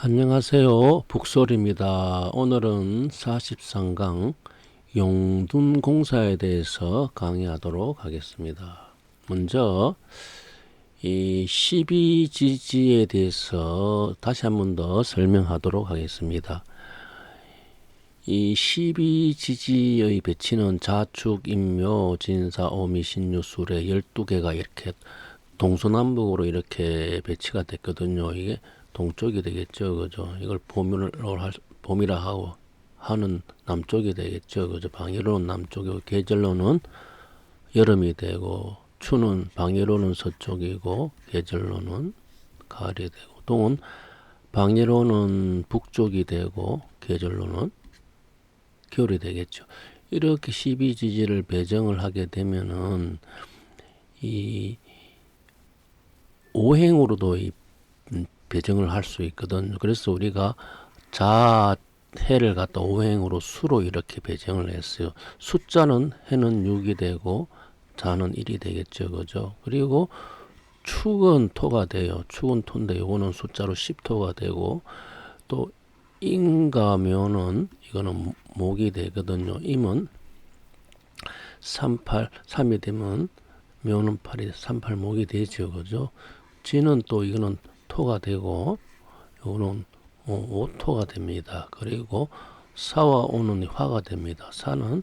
안녕하세요. 북솔입니다. 오늘은 43강 용둔공사에 대해서 강의하도록 하겠습니다. 먼저 이 12지지에 대해서 다시 한 번 더 설명하도록 하겠습니다. 이 12지지의 배치는 자축, 인묘, 진사, 오미, 신유, 수레 12개가 이렇게 동서남북으로 이렇게 배치가 됐거든요. 이게 동쪽이 되겠죠, 그죠? 이걸 봄이라 하고 하는 남쪽이 되겠죠, 그죠? 방위로는 남쪽이고 계절로는 여름이 되고 추는 방위로는 서쪽이고 계절로는 가을이 되고 동은 방위로는 북쪽이 되고 계절로는 겨울이 되겠죠. 이렇게 12지지를 배정을 하게 되면은 이 오행으로도 이 배정을 할 수 있거든. 그래서 우리가 해를 갖다 오행으로 수로 이렇게 배정을 했어요. 숫자는 해는 6이 되고 자는 1이 되겠죠. 그죠? 그리고 축은 토가 돼요. 축은 토인데 요거는 숫자로 10토가 되고 또 임과 묘는 이거는 목이 되거든요. 임은 3이 되면 묘는 8이 38목이 되죠. 그죠? 지는 또 이거는 토가 되고 요거는 오토가 됩니다. 그리고 사와 오는 화가 됩니다. 사는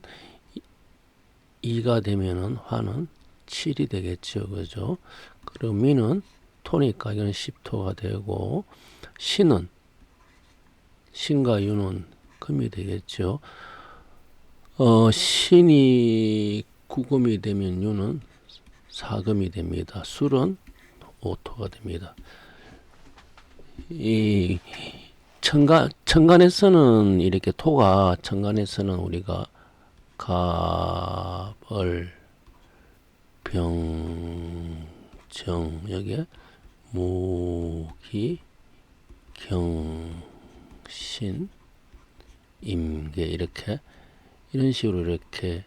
2가 되면은 화는 7이 되겠죠. 그죠? 그리고 미는 토니까 이건 10토가 되고 신과 유는 금이 되겠죠. 신이 구금이 되면 유는 사금이 됩니다. 술은 오토가 됩니다. 이 천간에서는 이렇게 토가 천간에서는 우리가 갑을 병정 여기에 무기 경신 임계 이렇게 이런 식으로 이렇게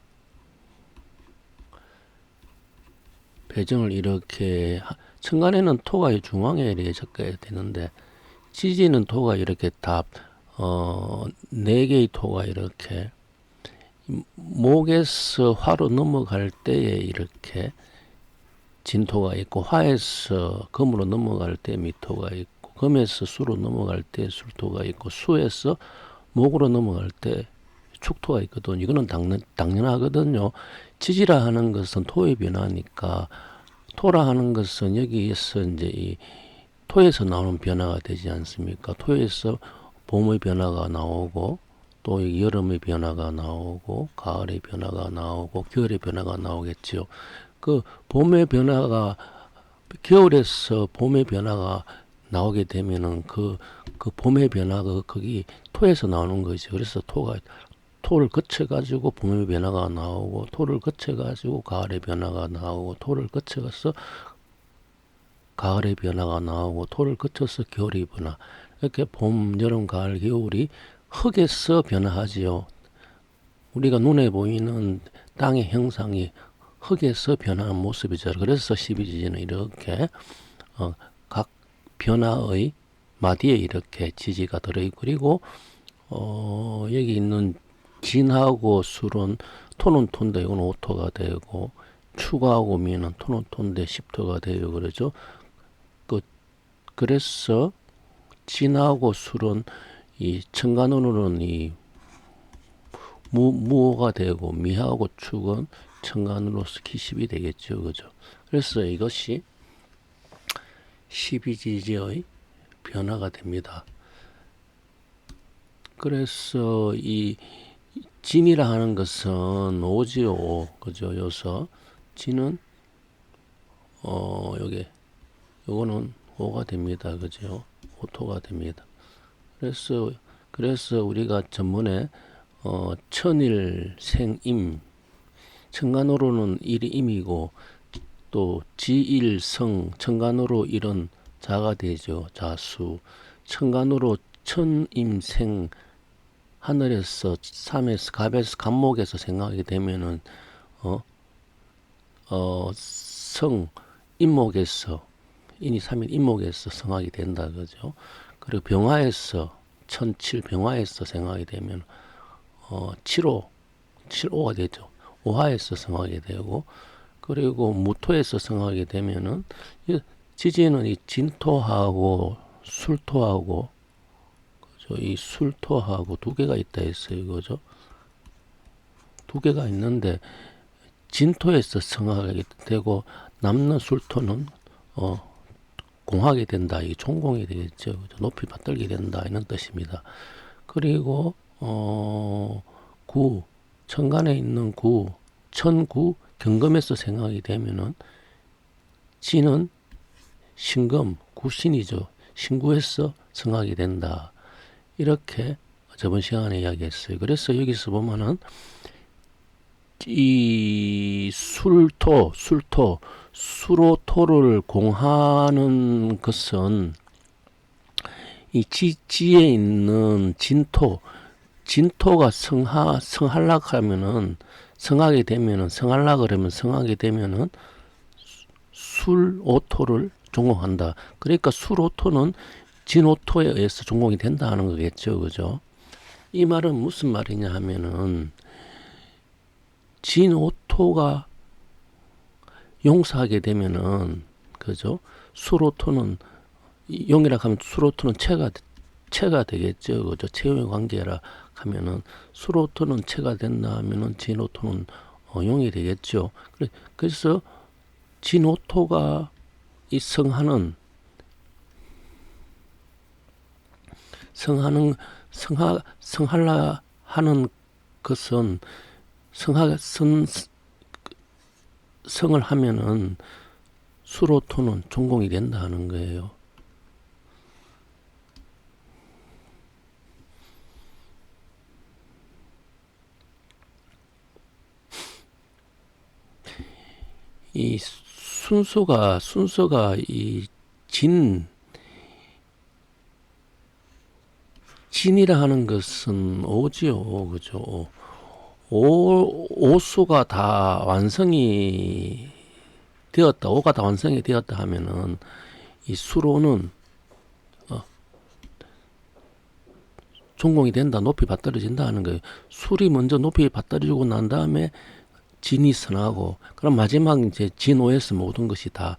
배정을 이렇게 천간에는 토가 중앙에 이렇게 적혀야 되는데 지지는 토가 이렇게 다 4개의 토가 이렇게 목에서 화로 넘어갈 때에 이렇게 진토가 있고 화에서 금으로 넘어갈 때 미토가 있고 금에서 수로 넘어갈 때 술토가 있고 수에서 목으로 넘어갈 때 축토가 있거든. 이거는 당연하거든요. 지지라 하는 것은 토의 변화니까 토라 하는 것은 여기에서 이제 이 토에서 나오는 변화가 되지 않습니까? 토에서 봄의 변화가 나오고 또 여름의 변화가 나오고 가을의 변화가 나오고 겨울의 변화가 나오겠죠. 그 봄의 변화가 겨울에서 봄의 변화가 나오게 되면은 그 봄의 변화가 거기 토에서 나오는 거죠. 그래서 토를 거쳐가지고 봄의 변화가 나오고 토를 거쳐가지고 가을의 변화가 나오고 토를 거쳐가서 가을의 변화가 나오고 토를 거쳐서 겨울의 변화 이렇게 봄, 여름, 가을, 겨울이 흙에서 변화하지요. 우리가 눈에 보이는 땅의 형상이 흙에서 변하는 모습이죠. 그래서 12지지는 이렇게 각 변화의 마디에 이렇게 지지가 들어있고 그리고 여기 있는 진하고 술은 토는 토인데 이건 오토가 되고 추가하고 미는 토는 토인데 10토가 되고 그러죠. 그래서 진하고 술은 이 천간으로는 이 무호가 되고 미하고 축은 천간으로서 기십이 되겠죠. 그죠? 그래서 이것이 12지지의 변화가 됩니다. 그래서 이 진이라 하는 것은 오지요. 그죠? 여기서 진은 요거는 오가 됩니다. 그죠? 오토가 됩니다. 그래서 우리가 전문에 천일생임 천간으로는 일이 임이고 또 지일성 천간으로 일은 자가 되죠. 자수 천간으로 천임생 하늘에서 삼에서 갑에서 갑목에서 생각하게 되면은 성 임목에서 인이 3일 임목에서 성하게 된다 그죠. 그리고 병화에서 천칠 병화에서 생각이 되면 7호가 되죠. 오화에서 생각이 되고, 그리고 무토에서 생각이 되면은 지지는 이 진토하고 술토하고, 그죠? 이 술토하고 두 개가 있다 했어요. 그죠? 두 개가 있는데 진토에서 성하게 되고 남는 술토는 공하게 된다. 이 총공이 되겠죠. 그죠? 높이 받들게 된다. 이런 뜻입니다. 그리고 구 천간에 있는 구 천구 경금에서 생각이 되면은 진은 신금 구신이죠. 신구에서 성하게 된다. 이렇게 저번 시간에 이야기했어요. 그래서 여기서 보면은 이 수로토를 공하는 것은 이 지에 있는 진토가 성하게 되면은 술오토를 종공한다. 그러니까 술오토는 진오토에 의해서 종공이 된다 하는 거겠죠. 그죠? 이 말은 무슨 말이냐 하면은 진오토가 용사하게 되면은, 그죠? 술오토는 용이라 하면 술오토는 체가 되겠죠. 그죠? 체용의 관계라 하면은 술오토는 체가 된다 하면은 진오토는 용이 되겠죠. 그래서 진오토가 이 성하는 성할라 하는 것은 성을 하면은 수로토는 전공이 된다 하는 거예요. 이 순서가 이 진이라 하는 것은 오지요. 그죠? 오수가 다 완성이 되었다. 오가 다 완성이 되었다 하면은 이 수로는 전공이 된다. 높이 받들어진다 하는 거예요. 술이 먼저 높이 받들어지고 난 다음에 진이 선하고, 그럼 마지막 이제 진오에서 모든 것이 다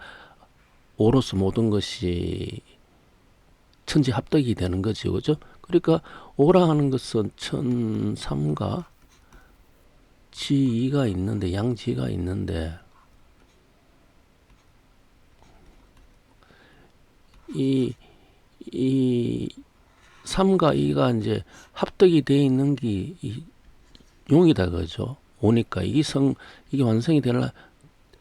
오로서 모든 것이 천지 합덕이 되는 거죠. 그죠? 그러니까 오라 하는 것은 천삼과 지이가 있는데, 양지가 있는데, 이 3과 2가 이제 합덕이 되어 있는 게 용이다. 그죠? 오니까 이게 완성이 되려,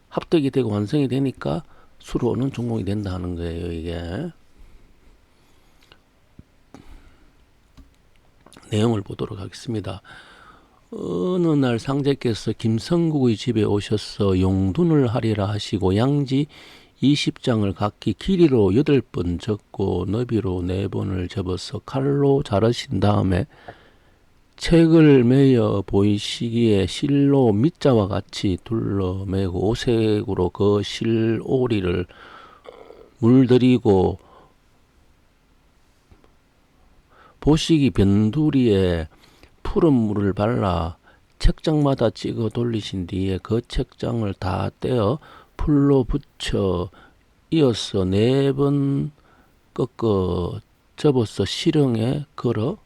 합덕이 되고 완성이 되니까 수로는 전공이 된다 하는 거예요. 이게 내용을 보도록 하겠습니다. 어느 날 상제께서 김성국의 집에 오셔서 용둔을 하리라 하시고 양지 20장을 각기 길이로 8번 접고 너비로 4번을 접어서 칼로 자르신 다음에 책을 매여 보이시기에 실로 밑자와 같이 둘러매고 오색으로 그 실오리를 물들이고 보시기 변두리에 푸른 물을 발라 책장마다 찍어 돌리신 뒤에 그 책장을 다 떼어 풀로 붙여 이어서 4번 꺾어 접어서 실형에 걸어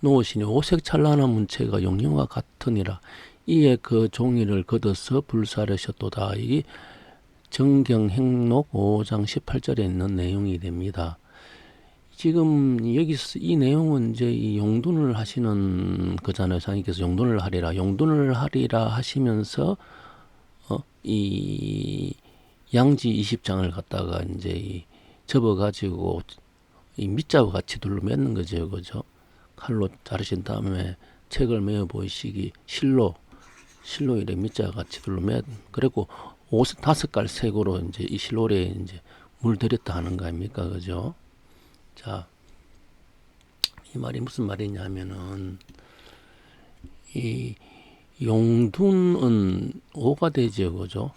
놓으시니 오색 찬란한 문체가 용령과 같으니라. 이에 그 종이를 걷어서 불사르셨도다. 이 정경행록 5장 18절에 있는 내용이 됩니다. 지금 여기서 이 내용은 이제 이 용둔을 하시는 거잖아요. 상인께서 용둔을 하리라 하시면서 이 양지 20장을 갖다가 이제 접어가지고 이 밑자와 같이 둘러 맺는 거죠. 그죠? 칼로 자르신 다음에 책을 메어 보이시기 실로 이래 밑자와 같이 둘러 그리고 5-5갈 색으로 이제 이 실로에 이제 물들였다 하는 거 아닙니까? 그죠? 자, 이 말이 무슨 말이냐면은 이 용둔은 오가 되죠. 그죠?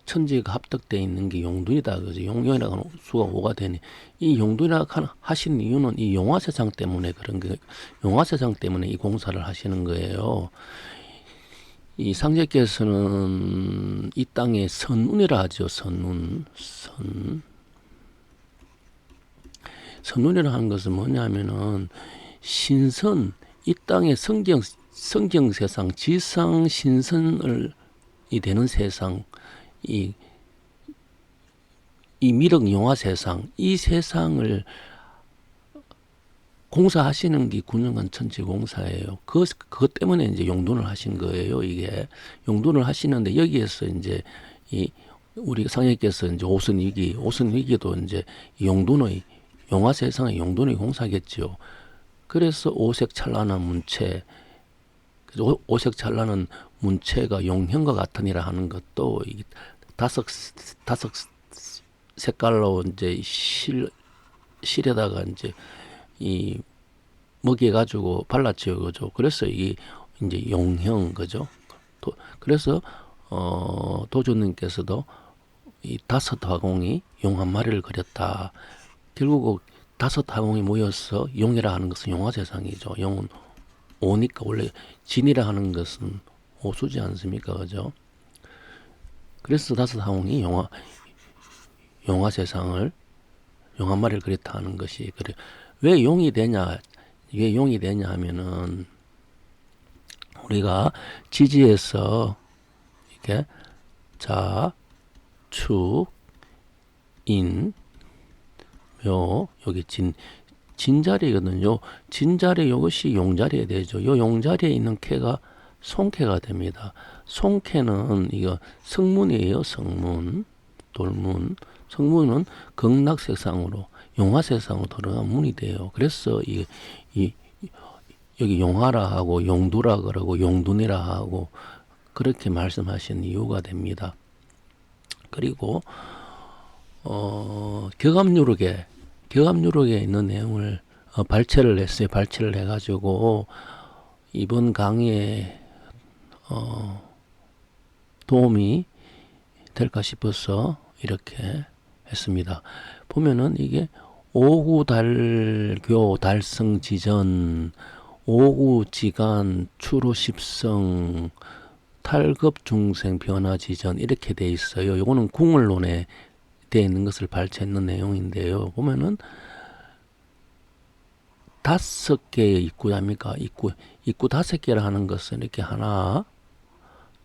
천지가 합덕되어 있는 게 용둔이다. 그죠? 용이라고 하는 수가 5가 되니 이 용둔이라고 하신 이유는 이 용화세상 때문에 그런 게 용화세상 때문에 이 공사를 하시는 거예요. 이 상제께서는 이 땅에 선운이라 하죠. 선운이라 하는 것은 뭐냐면은 신선, 이 땅의 성경 세상, 지상 신선을 이 되는 세상, 이 미륵 용화 세상, 이 세상을 공사하시는 게 9년간 천지 공사예요. 그것 때문에 이제 용둔을 하신 거예요. 이게 용둔을 하시는데 여기에서 이제 이 우리 상예께서 이제 오선위기도 이제 용둔의 용화 세상의 용둔의 공사겠죠. 그래서 오색 찬란한 문체, 오색 찬란한 문체가 용형과 같으니라 하는 것도 이 다섯 색깔로 이제 실에다가 이제 이 먹여 가지고 발랐죠, 그죠? 그래서 이 이제 용형, 그죠? 그래서 도주님께서도 이 다섯 화공이 용 한 마리를 그렸다. 결국 다섯 화공이 모여서 용이라 하는 것은 용화세상이죠. 용은 오니까 원래 진이라 하는 것은 오수지 않습니까, 그죠? 그래서 다섯 화공이 용화세상을 용 한 마리를 그렸다 하는 것이 그래. 왜 용이 되냐 하면은 우리가 지지에서 이렇게 자, 축, 인, 묘, 여기 진자리거든요. 진자리 이것이 용자리에 되죠. 요 용자리에 있는 캐가 송캐가 됩니다. 송캐는 이거 성문이에요. 성문, 돌문. 성문은 극락세상으로 용화세상으로 들어간 문이 돼요. 그래서 여기 용화라 하고 용두라 그러고 용둔이라 하고 그렇게 말씀하신 이유가 됩니다. 그리고 격암유록에 있는 내용을 발췌를 했어요. 발췌를 해가지고 이번 강의에 도움이 될까 싶어서 이렇게 했습니다. 보면은 이게 오구달교 달성지전, 오구지간 추로십성, 탈급중생 변화지전 이렇게 돼 있어요. 요거는 궁을론에 되어 있는 것을 발췌했는 내용인데요. 보면은 5개의 입구랍니까? 입구 5개라 하는 것은 이렇게 하나,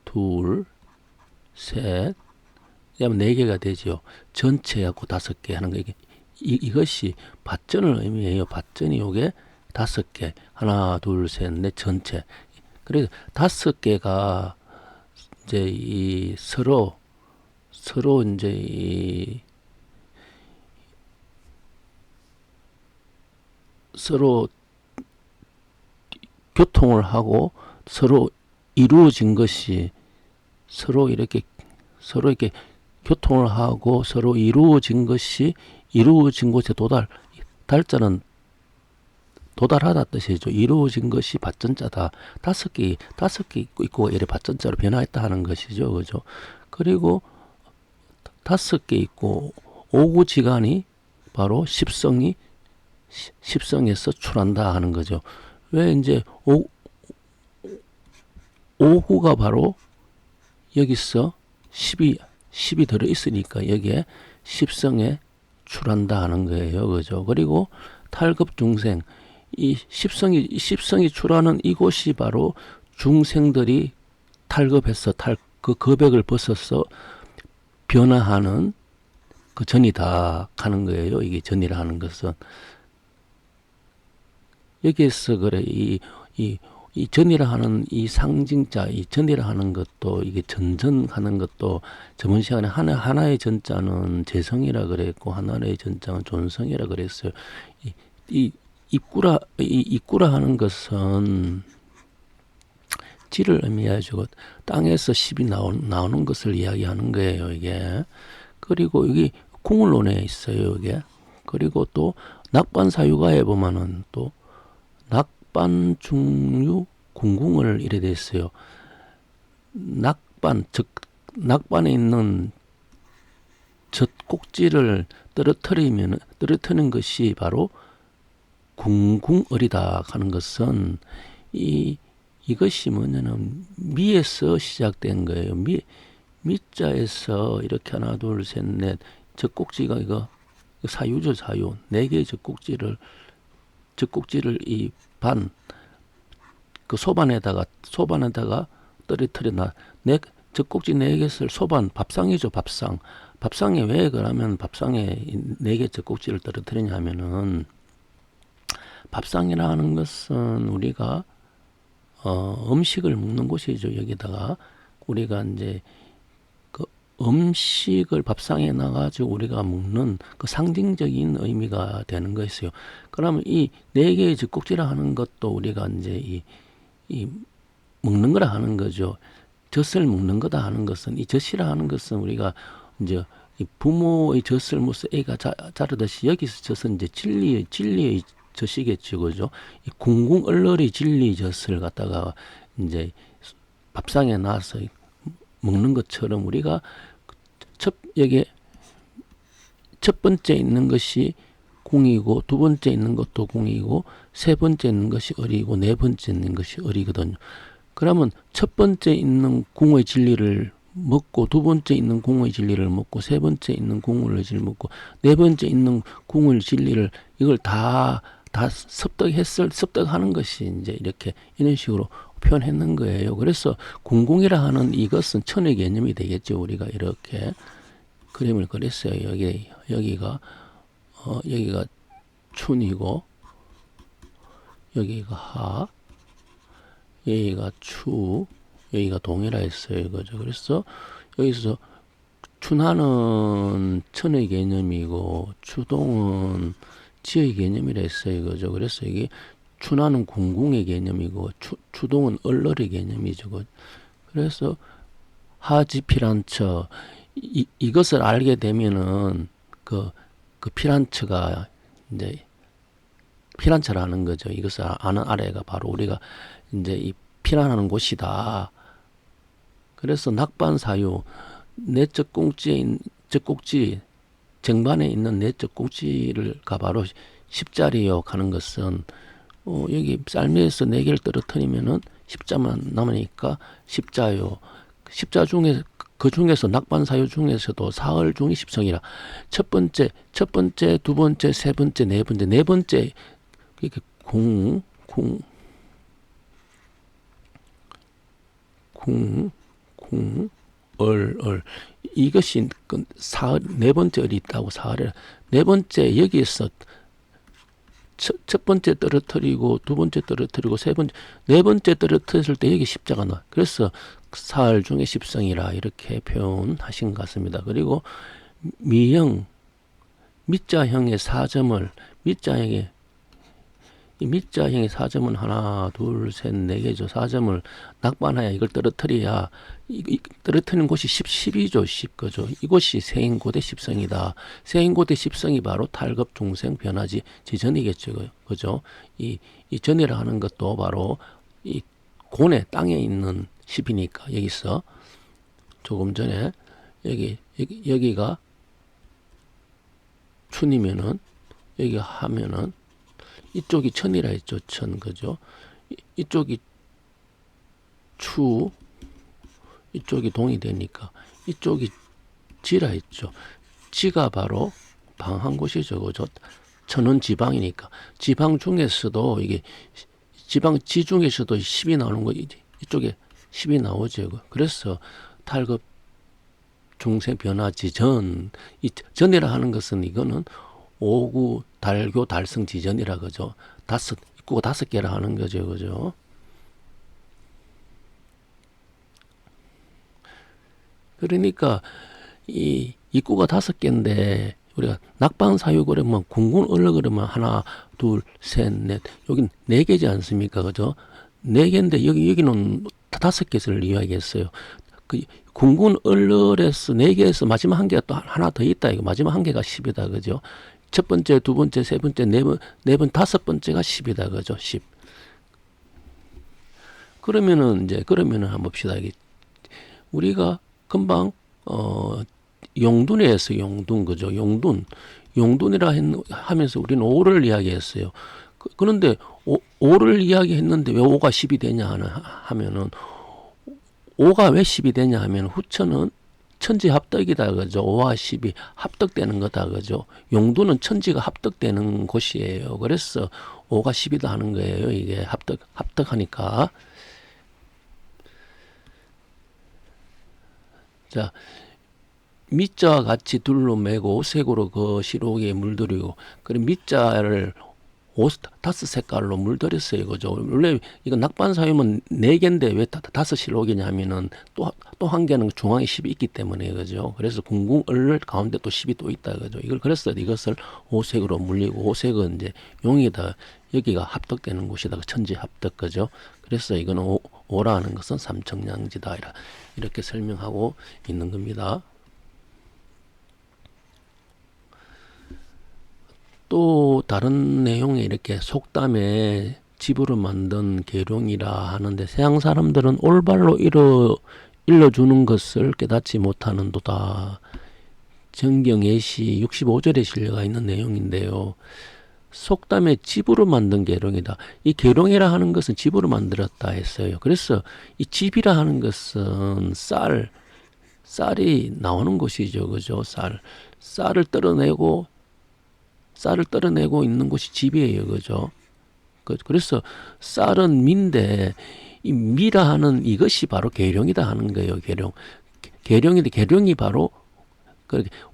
둘, 셋, 그다음에 4개가 되죠. 전체 갖고 5개 하는 거 이것이 밭전을 의미해요. 밭전이 요게 5개. 하나, 둘, 셋, 넷 전체. 그래서 5개가 이제 이 서로 이제 서로 교통을 하고 서로 이루어진 것이 서로 이렇게 교통을 하고 서로 이루어진 곳에 달자는 도달하다 뜻이죠. 이루어진 것이 밭전자다. 5개 있고 이래 밭전자로 변화했다 하는 것이죠. 그죠? 그리고 5개 있고 오구지간이 바로 십성에서 출한다 하는 거죠. 왜 이제 오구가 바로 여기서 10이 들어있으니까 여기에 십성에 출한다 하는 거예요. 그죠? 그리고 탈급중생, 이 십성이 출하는 이곳이 바로 중생들이 탈급해서 그 겁액을 벗어서 변화하는 그 전이다 하는 거예요. 이게 전이라 하는 것은. 여기에서 그래, 이 전이라 하는 이 상징자, 이 전이라 하는 것도, 이게 전전하는 것도, 저번 시간에 하나의 전자는 재성이라 그랬고, 하나의 전자는 존성이라 그랬어요. 이 입구라 하는 것은 지를 의미해주고, 땅에서 10이 나오는 것을 이야기하는 거예요, 이게. 그리고 여기 궁을론에 있어요, 이게. 그리고 또, 낙반사유가에 보면은 또, 낙반, 중유, 궁궁을 이래 돼 있어요. 낙반, 즉 낙반에 있는 젖꼭지를 떨어뜨리는 것이 바로 궁궁어리다 하는 것은 이것이 뭐냐면 미에서 시작된 거예요. 미자에서 이렇게 하나 둘 셋 넷 젖꼭지가 이거 사유죠. 사유. 4개의 젖꼭지를 이 반 그 소반에다가 떨어뜨려 젖꼭지 4개를 소반 밥상이죠. 밥상에 왜 그러면 밥상에 4개 젖꼭지를 떨어뜨리냐 하면은 밥상이라는 것은 우리가 음식을 먹는 곳이죠. 여기다가 우리가 이제 그 음식을 밥상에 놔가지고 우리가 먹는 그 상징적인 의미가 되는 것이요. 그러면 이 4개의 젖꼭지라 하는 것도 우리가 이제 이 먹는 거라 하는 거죠. 젖을 먹는 거다 하는 것은 이 젖이라 하는 것은 우리가 이제 이 부모의 젖을 무슨 애가 자르듯이 여기서 젖은 이제 진리의 젖이겠죠, 그죠? 이 궁궁 얼얼이 진리 젖을 갖다가 이제 밥상에 놔서 먹는 것처럼 우리가 여기 첫 번째 있는 것이 궁이고 두 번째 있는 것도 궁이고 세 번째 있는 것이 얼이고 네 번째 있는 것이 얼이거든요. 그러면 첫 번째 있는 궁의 진리를 먹고 두 번째 있는 궁의 진리를 먹고 세 번째 있는 궁의 진리를 먹고 네 번째 있는 궁의 진리를 이걸 다 습득하는 것이 이제 이렇게 이런 식으로 표현했는 거예요. 그래서 궁궁이라 하는 이것은 천의 개념이 되겠죠. 우리가 이렇게 그림을 그렸어요. 여기가 춘이고 여기가 하, 여기가 추, 여기가 동이라 했어요. 그죠? 그래서 여기서 춘하는 천의 개념이고 추동은 지의 개념이라 했어요. 그죠? 그래서 이게 춘하는 궁궁의 개념이고 추동은 얼얼의 개념이죠. 그래서 하지피란처 이것을 알게 되면은 그 피란처가 이제 피란처라는 거죠. 이것을 아는 아래가 바로 우리가 이제 이 피란하는 곳이다. 그래서 낙반사유 내 젖꼭지 정반에 있는 내 젖꼭지가 바로 십자리요 가는 것은 여기 쌀매에서 4개를 떨어뜨리면은 십자만 남으니까 십자요. 십자 중에 그 중에서 낙반사유 중에서도 사흘 중이 십성이라 첫 번째, 두 번째, 세 번째, 네 번째 이렇게 얼 이것이 사흘 네 번째 얼이 있다고 사흘에 네 번째 여기에서 첫 번째 떨어뜨리고 두 번째 떨어뜨리고 세 번째 네 번째 떨어뜨렸을 때 여기 십자가 나. 그래서 사흘 중에 십성이라 이렇게 표현하신 것 같습니다. 그리고 미형 밑자형의 4점을 밑자형의 4점은 하나, 둘, 셋, 4개죠. 4점을 낙반하여 이걸 떨어뜨려야 떨어뜨리는 곳이 10이죠. 10 거죠. 이곳이 세인고대 십성이다. 세인고대 십성이 바로 탈급 중생 변화지 지전이겠죠. 그죠? 이 전이라 하는 것도 바로 이 고뇌 땅에 있는 10이니까 여기서 조금 전에 여기가 춘이면은 여기 하면은 이쪽이 천이라 했죠. 천 그죠? 이쪽이 추 이쪽이 동이 되니까 이쪽이 지라 했죠. 지가 바로 방한 곳이죠. 그죠? 천은 지방이니까 지방 중에서도 이게 지 중에서도 10이 나오는 거 이쪽에 10이 나오죠. 그래서 탈급 중생 변화지 이 전이라 하는 것은 이거는 오구 달교 달성 지전이라 그죠. 입구가 5개라 하는 거죠. 그죠. 그러니까 이 입구가 5개인데 우리가 낙방사유 그러면 궁군 얼려 그러면 하나 둘 셋 넷 여긴 4개지 않습니까? 그죠? 4개인데 여기는 5개를 이야기했어요. 그 궁군 얼얼에서 4개에서 마지막 한 개가 또 하나 더 있다. 이거 마지막 한 개가 10이다. 그죠? 첫 번째, 두 번째, 세 번째, 네 번, 5번째가 10이다. 그죠? 10. 그러면은 한번 봅시다. 우리가 금방, 용둔에서 용둔 그죠. 용둔이라 하면서 우리는 5를 이야기했어요. 그런데 5를 이야기했는데 왜 5가 10이 되냐 하면은 5가 왜 10이 되냐 하면 후천은 천지 합덕이다 그죠. 5와 10이 합덕되는 거다 그죠. 용두는 천지가 합덕되는 곳이에요. 그래서 5가 10이다 하는 거예요. 이게 합덕하니까. 자, 밑자와 같이 둘로 매고 색으로 그 시록에 물들이고, 그래 밑자를 다섯 색깔로 물들였어요. 그죠? 원래 이거 낙반 사유면 4개인데 왜 다섯 실록이냐 하면은 또 한 개는 중앙에 10이 있기 때문에 그죠? 그래서 궁궁을 가운데 또 10이 또 있다 그죠? 그래서 이것을 오색으로 물리고, 오색은 이제 용이다. 여기가 합덕되는 곳이다. 천지 합덕 그죠? 그래서 이거는 오라는 것은 삼청량지다. 이렇게 설명하고 있는 겁니다. 또 다른 내용에 이렇게 속담에 집으로 만든 계룡이라 하는데, 서양 사람들은 올바로 일러주는 것을 깨닫지 못하는도다. 정경예시 65절에 실려가 있는 내용인데요. 속담에 집으로 만든 계룡이다. 이 계룡이라 하는 것은 집으로 만들었다 했어요. 그래서 이 집이라 하는 것은 쌀이 나오는 곳이죠. 그죠? 쌀을 떨어내고 있는 곳이 집이에요. 그죠? 그래서 쌀은 미인데, 이 미라 하는 이것이 바로 계룡이다 하는 거예요. 계룡인데, 계룡이 바로,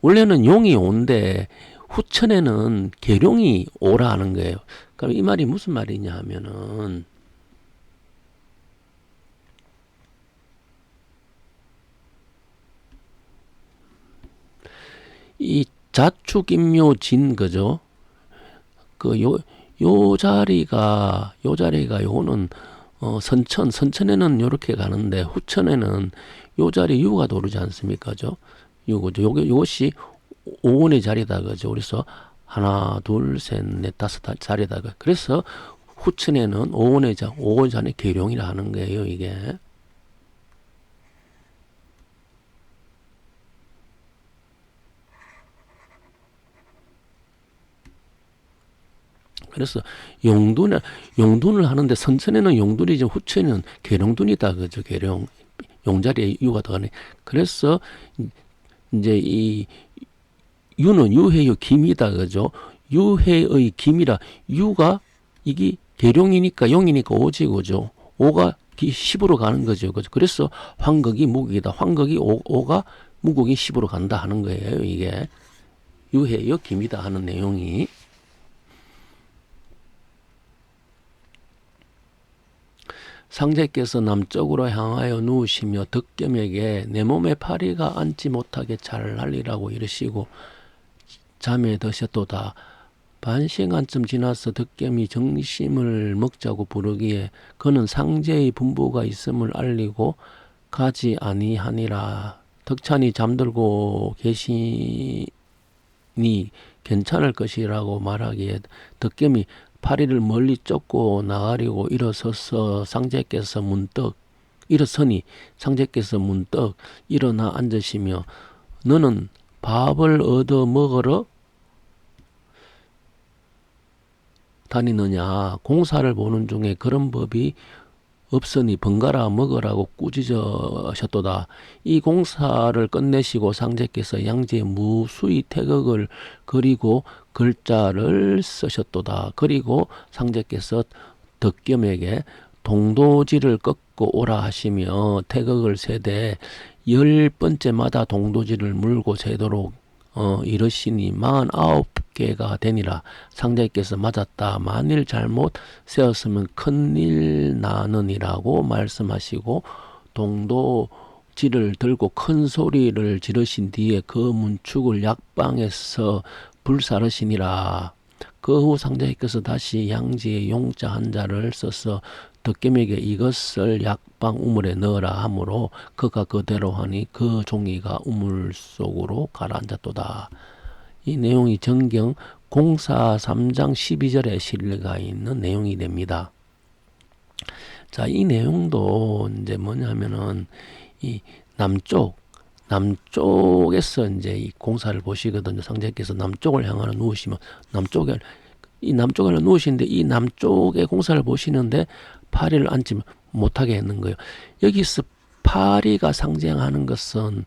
원래는 용이 오인데, 후천에는 계룡이 오라 하는 거예요. 그럼 이 말이 무슨 말이냐 하면은, 이 자축인묘진 그죠? 요 자리가 요거는 선천에는 요렇게 가는데, 후천에는 요 자리 유가 도르지 않습니까? 그죠? 요것이 오원의 자리다 그죠? 그래서 하나, 둘, 셋, 넷, 다섯 자리다. 그래서 후천에는 오원의 자리 계룡이라 하는 거예요, 이게. 그래서 용둔을 하는데, 선천에는 용둔이죠. 후천에는 계룡둔이다 그죠? 계룡. 용자리에 유가 더하네. 그래서 이제 이 유는 유해의 김이다 그죠? 유해의 김이라, 유가 이게 계룡이니까 용이니까 오지 그죠? 오가 10으로 가는 거죠. 그래서 황극이 무극이다. 황극이 오가 무극이 10으로 간다 하는 거예요. 이게 유해의 김이다 하는 내용이. 상제께서 남쪽으로 향하여 누우시며 덕겸에게 내 몸에 파리가 앉지 못하게 잘하리라고 이르시고 잠에 드셨도다. 반시간쯤 지나서 덕겸이 정심을 먹자고 부르기에 그는 상제의 분부가 있음을 알리고 가지 아니하니라. 덕찬이 잠들고 계시니 괜찮을 것이라고 말하기에 덕겸이 파리를 멀리 쫓고 나가려고 일어서니 상제께서 문득 일어나 앉으시며 너는 밥을 얻어 먹으러 다니느냐. 공사를 보는 중에 그런 법이 없으니 번갈아 먹으라고 꾸짖으셨도다. 이 공사를 끝내시고 상제께서 양지에 무수히 태극을 그리고 글자를 쓰셨도다. 그리고 상제께서 덕겸에게 동도지를 꺾고 오라 하시며 태극을 세되 10번째마다 동도지를 물고 세도록 이르시니 49개가 되니라. 상제께서 맞았다. 만일 잘못 세었으면 큰일 나느니라고 말씀하시고 동도지를 들고 큰 소리를 지르신 뒤에 그 문축을 약방에서 불사르시니라. 그 후 상제께서 다시 양지에 용자 한 자를 써서 덕겸에게 이것을 약방 우물에 넣으라 하므로 그가 그대로 하니 그 종이가 우물 속으로 가라앉았도다. 이 내용이 정경 공사 3장 12절에 실려가 있는 내용이 됩니다. 자, 이 내용도 이제 뭐냐면은 이 남쪽 남쪽에서 이제 이 공사를 보시거든요. 상제께서 남쪽을 향하여 누우시면 이 남쪽에 누우시는데 이 남쪽의 공사를 보시는데 파리를 앉지 못하게 했는 거예요. 여기서 파리가 상징하는 것은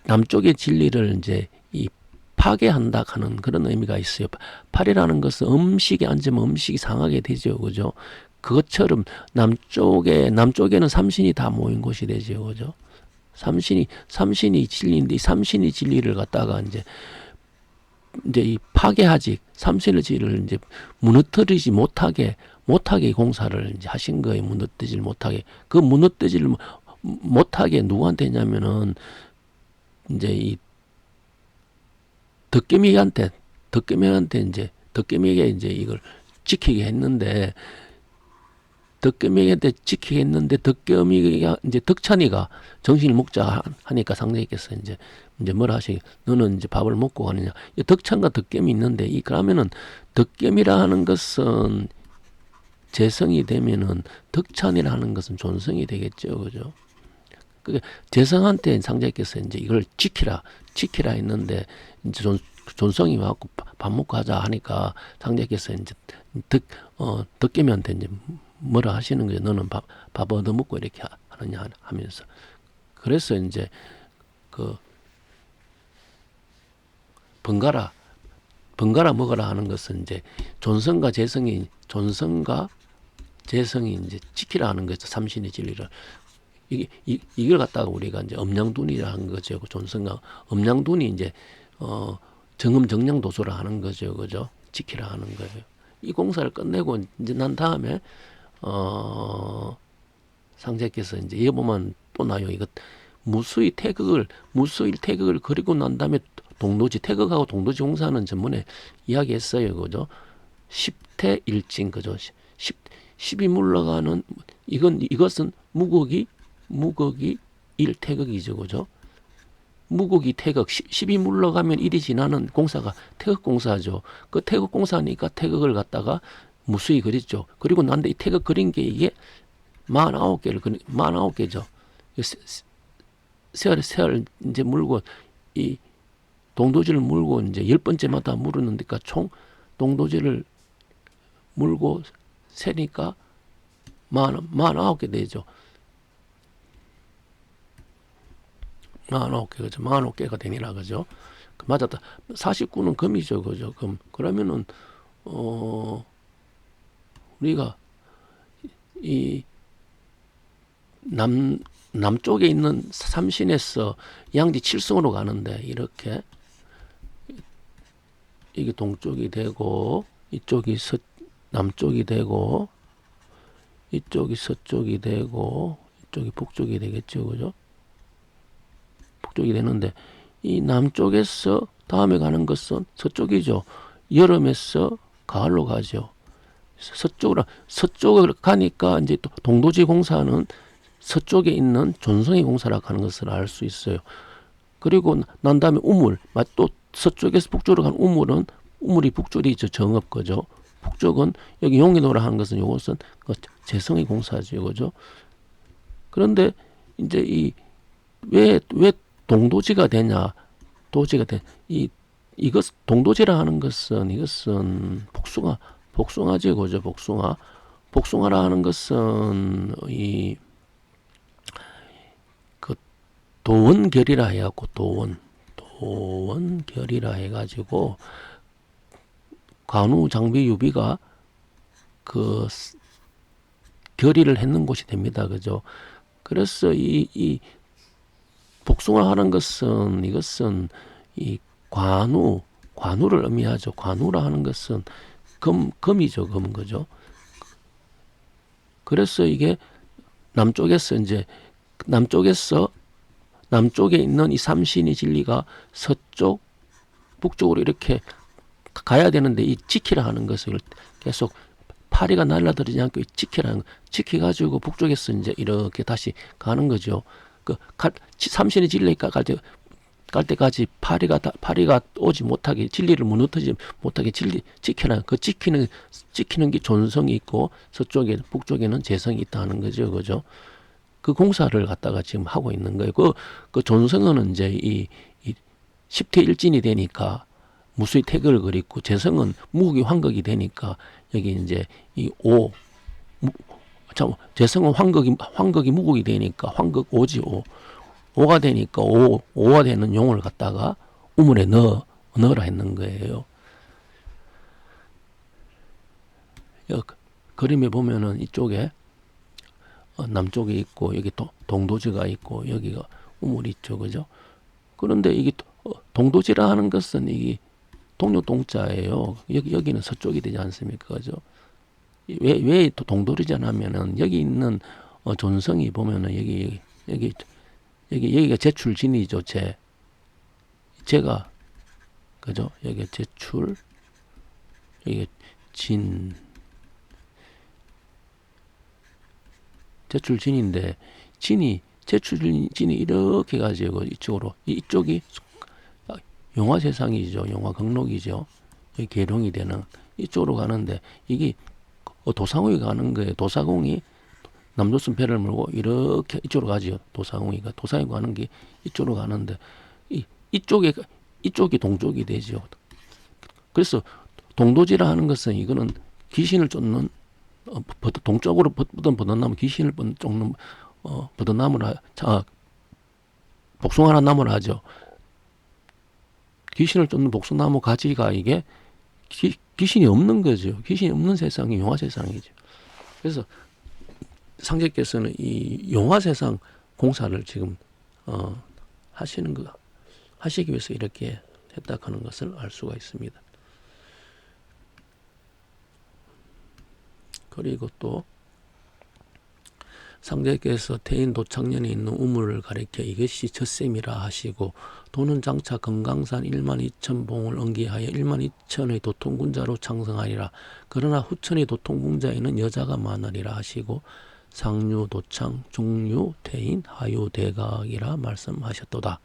남쪽의 진리를 이제 이 파괴한다 하는 그런 의미가 있어요. 파리라는 것은 음식에 앉으면 음식이 상하게 되죠. 그죠? 그것처럼 남쪽에는 삼신이 다 모인 곳이 되죠. 그죠? 삼신이 진리인데 이 삼신이 진리를 갖다가 이제 이 파괴하지 삼신의 진리를 이제 무너뜨리지 못하게 공사를 이제 하신 거예요. 무너뜨리지 못하게. 그 무너뜨리지 못하게 누구한테 했냐면은 이제 이 덕개미한테 이제 이걸 지키게 했는데 덕개미한테 지키게 했는데 덕개미가 이제 덕찬이가 정신을 먹자 하니까 상대께서 이제 뭐라 하시게 너는 이제 밥을 먹고 가느냐. 덕찬과 덕개미 있는데 그러면은 덕개미라 하는 것은 재성이 되면은 덕찬이라는 것은 존성이 되겠죠. 그죠? 그 재성한테 상자께서 이제 이걸 지키라 했는데 이제 존성이 와갖고 밥 먹고 하자 하니까 상자께서 이제 덕개미한테 이제 뭐라 하시는 거죠. 너는 밥 얻어 먹고 이렇게 하느냐 하면서. 그래서 이제 그 번갈아 먹어라 하는 것은 이제 존성과 재성이 이제 지키라 하는 거죠. 삼신의 진리를. 이걸 갖다가 우리가 이제 엄양둔이라 하는 거죠. 존성과 엄양둔이 이제 정음정량 도소라 하는 거죠. 그죠? 지키라 하는 거예요. 이 공사를 끝내고 이제 난 다음에 상제께서 이제 이거 보면 또 나요. 이거 무수히 태극을 그리고 난 다음에 태극하고 동도지 공사는 전문에 이야기했어요. 그죠? 10태 일진 그죠? 10이 물러가는 이것은 무곡이 일태극이죠. 그죠? 무곡이 태극 10이 물러가면 1이 지나는 공사가 태극 공사죠. 그 태극 공사니까 태극을 갖다가 무수히 그렸죠. 그리고 난데 이 태극 그린 게 이게 49개죠. 세알 이제 물고 이 동도지를 물고 이제 10번째마다 물었는데까 총 동도지를 물고 세니까 49개 되죠. 49개, 그죠? 49개가 되니라, 그죠? 맞았다. 49는 금이죠, 그죠? 금. 그러면은, 우리가, 이, 남쪽에 있는 삼신에서 양지 칠성으로 가는데, 이렇게, 이게 동쪽이 되고, 이쪽이 남쪽이 되고, 이쪽이 서쪽이 되고, 이쪽이 북쪽이 되겠죠, 그죠? 북쪽이 되는데 이 남쪽에서 다음에 가는 것은 서쪽이죠. 여름에서 가을로 가죠. 서쪽으로 가니까 이제 또 동도지 공사는 서쪽에 있는 존성의 공사라고 하는 것을 알 수 있어요. 그리고 난 다음에 우물, 또 서쪽에서 북쪽으로 가는 우물이 북쪽이죠. 정읍 거죠. 북쪽은 여기 용인호라 하는 것은 이것은 재성의 공사죠, 그죠? 그런데 이제 왜 동도지가 되냐? 이것 동도지라 하는 것은 이것은 복숭아죠, 그죠? 복숭아라 하는 것은 그 도원결이라 해갖고 도원결이라 해가지고 관우 장비 유비가 그 결의를 했는 곳이 됩니다, 그죠? 그래서 이 복숭아 하는 것은 이것은 이 관우를 의미하죠. 관우라 하는 것은 금이죠, 금 거죠. 그래서 이게 남쪽에 있는 이 삼신의 진리가 서쪽, 북쪽으로 이렇게 가야 되는데 이 지키라 하는 것을 계속 파리가 날아들지 않고 지키라는 거, 지켜가지고 북쪽에서 이제 이렇게 다시 가는 거죠. 삼신의 진리가 갈 때까지 파리가 오지 못하게 진리를 무너뜨리지 못하게 지켜라. 그 지키는 게 존성이 있고 서쪽에 북쪽에는 재성이 있다는 거죠, 그죠? 그 공사를 갖다가 지금 하고 있는 거예요. 그 존성은 이제 이 10태 일진이 되니까 무수히 태극을 그리고, 재성은 무국이 환극이 되니까 여기 이제 이 재성은 환극이 무국이 되니까 환극 오지 오가 되니까 오가 되는 용을 갖다가 우물에 넣으라 했는 거예요. 그림에 보면은 이쪽에 남쪽에 있고 여기 동도지가 있고 여기가 우물이 있죠, 그죠? 그런데 이게 동도지라 하는 것은 이게 동료동자예요. 여기는 서쪽이 되지 않습니까, 그죠? 왜 동도지냐 하면은 여기 있는 존성이 보면은 여기가 제출진이죠, 제가 그죠? 여기 제출, 여기 제출진인데 제출진이 이렇게 가지고 이쪽이 용화세상이죠. 용화극록이죠. 여기 계룡이 되는 이쪽으로 가는데 이게 도사공이 가는 거예요. 도사공이 남조선 배를 물고 이렇게 이쪽으로 가지요. 도사공이 가는 게 이쪽으로 가는데 이쪽이 동쪽이 되죠. 그래서 동도지라 하는 것은 이거는 귀신을 쫓는 동쪽으로 뻗은 버드나무, 귀신을 쫓는 버드나무라, 복숭아나 나무라 하죠. 귀신을 쫓는 복숭나무 가지가 이게 귀신이 없는 거죠. 귀신이 없는 세상이 용화세상이죠. 그래서 상제께서는 이 용화세상 공사를 지금 하시기 위해서 이렇게 했다 하는 것을 알 수가 있습니다. 그리고 또 상제께서 태인 도창년에 있는 우물을 가리켜 이것이 젖샘이라 하시고, 도는 장차 금강산 12,000봉을 응기하여 12,000의 도통군자로 창성하리라. 그러나 후천의 도통군자에는 여자가 많으리라 하시고, 상류, 도창, 중류, 태인, 하유, 대각이라 말씀하셨도다.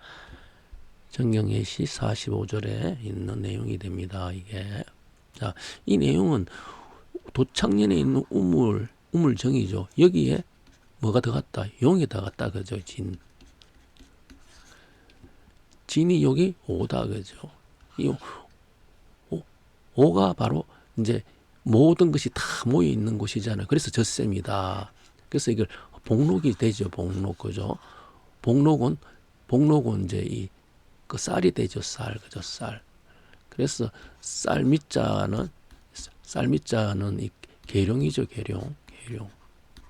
정경예시 45절에 있는 내용이 됩니다. 이게 자, 이 내용은 도창년에 있는 우물정이죠. 여기에 뭐가 들어갔다? 용이 들어갔다, 그죠? 진이 여기 오다, 그죠? 이 오가 바로 이제 모든 것이 다 모여 있는 곳이잖아요. 그래서 젖샘이다. 그래서 이걸 복록이 되죠, 복록, 그죠? 복록은 이제 그 쌀이 되죠, 그죠? 쌀. 그래서 쌀미자는 이 계룡이죠, 계룡.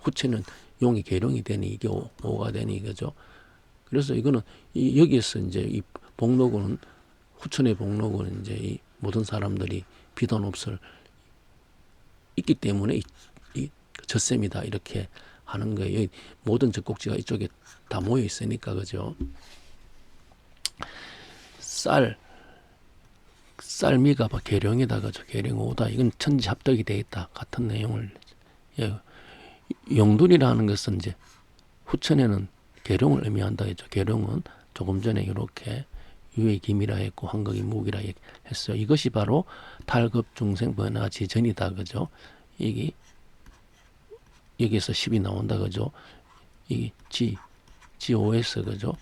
후체는 용이 계룡이 되니 이게 오가 되니, 그죠? 그래서 이거는 여기에서 이제 이 복록은, 후천의 복록은 이제 이 모든 사람들이 비단 없을 있기 때문에 이 젖샘이다 이렇게 하는 거예요. 모든 젖꼭지가 이쪽에 다 모여 있으니까, 그죠? 쌀미가 계룡이다, 그죠? 계룡 오다. 이건 천지합덕이 되어 있다. 같은 내용을. 용둔이라는 것은 이제 후천에는 계룡을 의미한다 했죠. 계룡은 조금 전에 이렇게 유의 기미라 했고 환극이 무기라 했어요. 이것이 바로 탈급 중생 번화지 전이다, 그죠? 이게 여기에서 10이 나온다, 그죠? 이게 G5S, 그죠?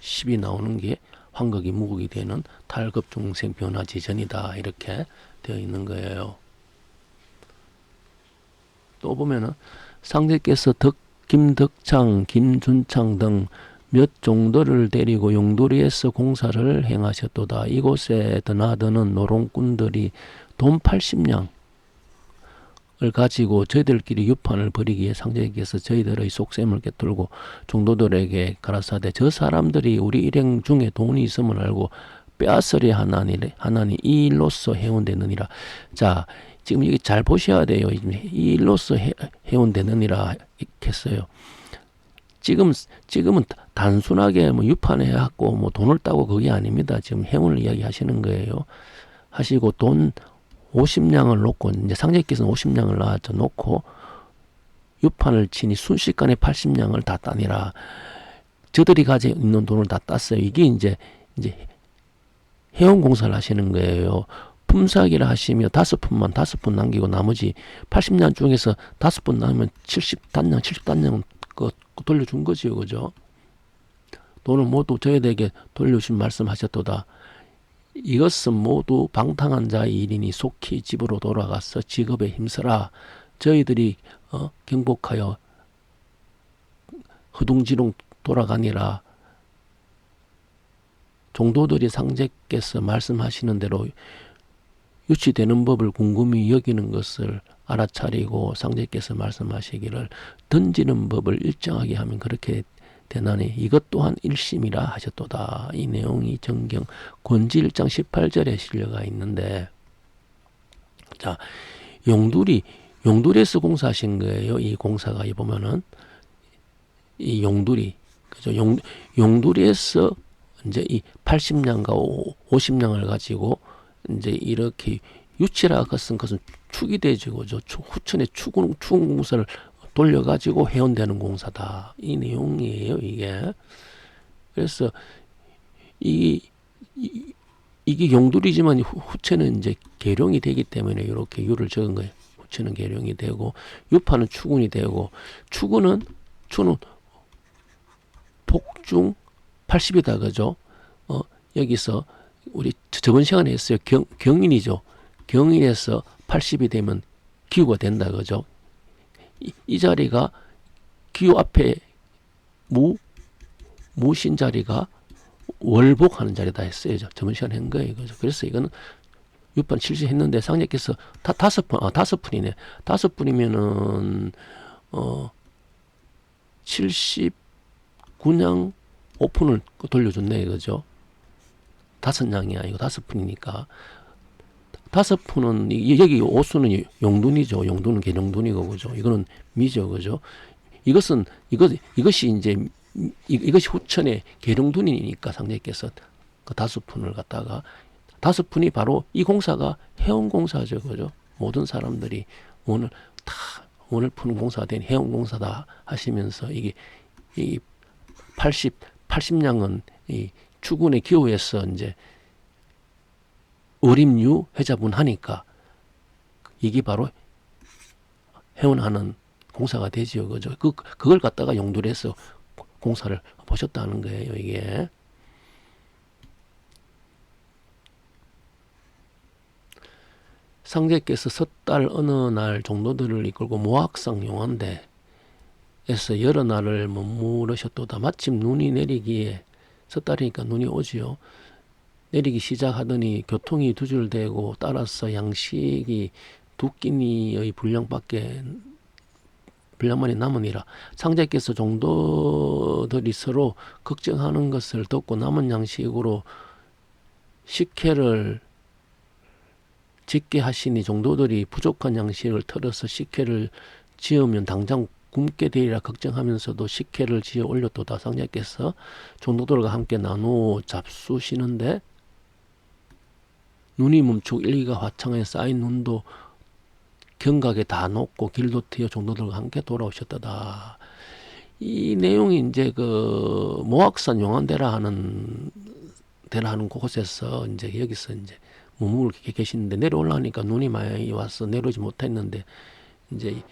10이 나오는 게 환극이 무극이 되는 탈급 중생 변화지 전이다, 이렇게 되어 있는 거예요. 또 보면은 상제께서 김덕창, 김준창 등 몇 종도를 데리고 용도리에서 공사를 행하셨도다. 이곳에 드나드는 노론꾼들이 돈 80냥을 가지고 저희들끼리 유판을 벌이기에 상제께서 저희들의 속셈을 꿰뚫고 종도들에게 가라사대, 저 사람들이 우리 일행 중에 돈이 있음을 알고 빼앗으려 하나니 이 일로서 해운되느니라. 자, 지금 이게 잘 보셔야 돼요. 이 일로서 해운되느니라 했어요. 지금은 단순하게 뭐 유판해 갖고 뭐 돈을 따고 그게 아닙니다. 지금 해운을 이야기하시는 거예요. 하시고 돈 50냥을 놓고, 이제 상제께서는 50냥을 놓고 유판을 치니 순식간에 80냥을 다 따니라. 저들이 가지고 있는 돈을 다 땄어요. 이게 이제 해운 공사를 하시는 거예요. 품삯이라 하시면 5푼만 5푼 남기고 나머지 80냥 중에서 5푼 남으면 70단냥 돌려준 거지요, 그죠? 돈을 모두 저희들에게 돌려주신 말씀하셨도다. 이것은 모두 방탕한 자의 일이니 속히 집으로 돌아가서 직업에 힘써라. 저희들이 경복하여 허둥지둥 돌아가니라. 종도들이 상제께서 말씀하시는 대로 유치되는 법을 궁금히 여기는 것을 알아차리고 상제께서 말씀하시기를 던지는 법을 일정하게 하면 그렇게 되나니 이것 또한 일심이라 하셨도다. 이 내용이 정경 권지 1장 18절에 실려가 있는데, 자, 용두리에서 공사하신 거예요. 이 공사가 보면은 이 용두리, 그죠? 용두리에서 이제 이 80냥과 50냥을 가지고 이제 이렇게 유치라고 쓴 것은 축이 되죠, 그죠? 후천의 추군 공사를 돌려가지고 회원되는 공사다. 이 내용이에요, 이게. 그래서 이게 용두리지만 후체는 이제 계룡이 되기 때문에 이렇게 유를 적은 거예요. 후체는 계룡이 되고 유파는 추군이 되고 추는 복중 80이다, 그죠? 여기서 우리 저번 시간에 했어요. 경인이죠. 경인에서 80이 되면 기후가 된다, 그죠? 이 자리가 기후 앞에 무신 자리가 월복하는 자리다 했어요. 저번 시간에 한 거예요, 그죠? 그래서 이거는 6번 70 했는데 상제께서 다섯 푼이네. 5푼이면은 79냥 5푼을 돌려줬네, 그죠? 5냥이 아니고 5푼이니까. 5푼은 여기 오수는 용둔이죠. 용둔은 계룡둔이고, 그죠? 이거는 미죠, 그죠? 이것이 이제 이것이 후천의 계룡둔이니까 상제께서 그 5푼을 갖다가 5푼이 바로 이 공사가 해운공사죠, 그죠? 모든 사람들이 오늘 푸는 공사가 된 해운공사다 하시면서 이 80냥은 이 추군의 기후에서 이제 어림유 회자분 하니까 이게 바로 해운하는 공사가 되지요, 그죠? 그걸 갖다가 용두리에서 공사를 보셨다는 거예요, 이게. 상제께서 섣달 어느 날 종도들을 이끌고 모악산 용안대에서 여러 날을 머무르셨도다. 마침 눈이 내리기에, 섣달이니까 눈이 오지요. 내리기 시작하더니 교통이 두줄되고 따라서 양식이 두 끼니의 분량만이 남으니라. 상제께서 종도들이 서로 걱정하는 것을 듣고 남은 양식으로 식혜를 짓게 하시니 종도들이 부족한 양식을 털어서 식혜를 지으면 당장 굶게 되리라 걱정하면서도 식혜를 지어 올렸도다. 상제께서 종도들과 함께 나누어 잡수시는데 눈이 멈추고 일기가 화창하게 쌓인 눈도 경각에 다 녹고 길도 트여 종도들과 함께 돌아오셨다다. 이 내용이 이제 그 모악산 용안대라 하는 곳에서 이제 여기서 이제 머물고 계시는데 내려올라니까 눈이 많이 와서 내려오지 못했는데 이제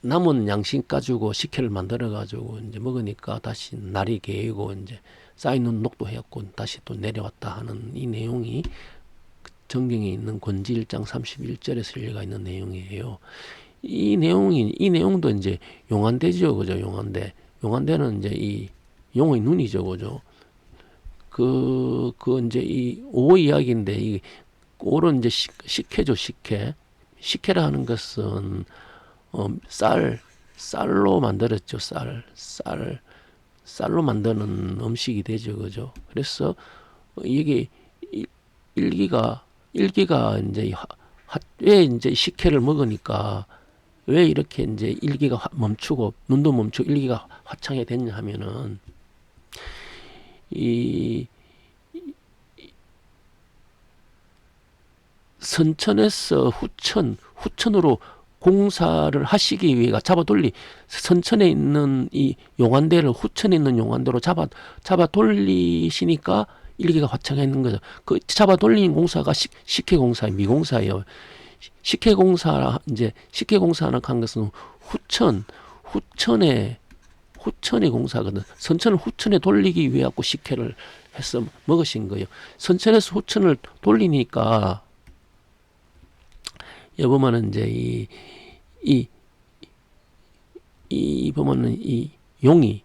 남은 양식 가지고 식혜를 만들어 가지고 이제 먹으니까 다시 날이 개이고 이제 쌓인 눈 녹도 해갖고 다시 또 내려왔다 하는 이 내용이 정경에 있는 권지 1장 31절에 실려가 있는 내용이에요. 이 내용도 이제 용안대죠, 그죠? 용안대는 이제 이 용의 눈이죠, 그죠? 그 이제 이 오 이야기인데 이 오는 이제 식혜죠, 식혜. 식혜라 하는 것은 쌀로 만들었죠, 쌀로 만드는 음식이 되죠, 그죠? 그래서 이게 일기가 이제 왜 이제 식혜를 먹으니까 왜 이렇게 이제 일기가 멈추고 눈도 멈추고 일기가 화창하게 됐냐 하면은 이 선천에서 후천으로 공사를 하시기 위해가 선천에 있는 이 용안대를 후천에 있는 용안대로 잡아 돌리시니까 일기가 화창했는 거죠. 그 잡아 돌린 공사가 식혜공사예요, 미공사예요. 식혜공사는 한 것은 후천에 후천의 공사거든. 선천을 후천에 돌리기 위해 갖고 식혜를 해서 먹으신 거예요. 선천에서 후천을 돌리니까 보면은 이제 이 보면은 이 용이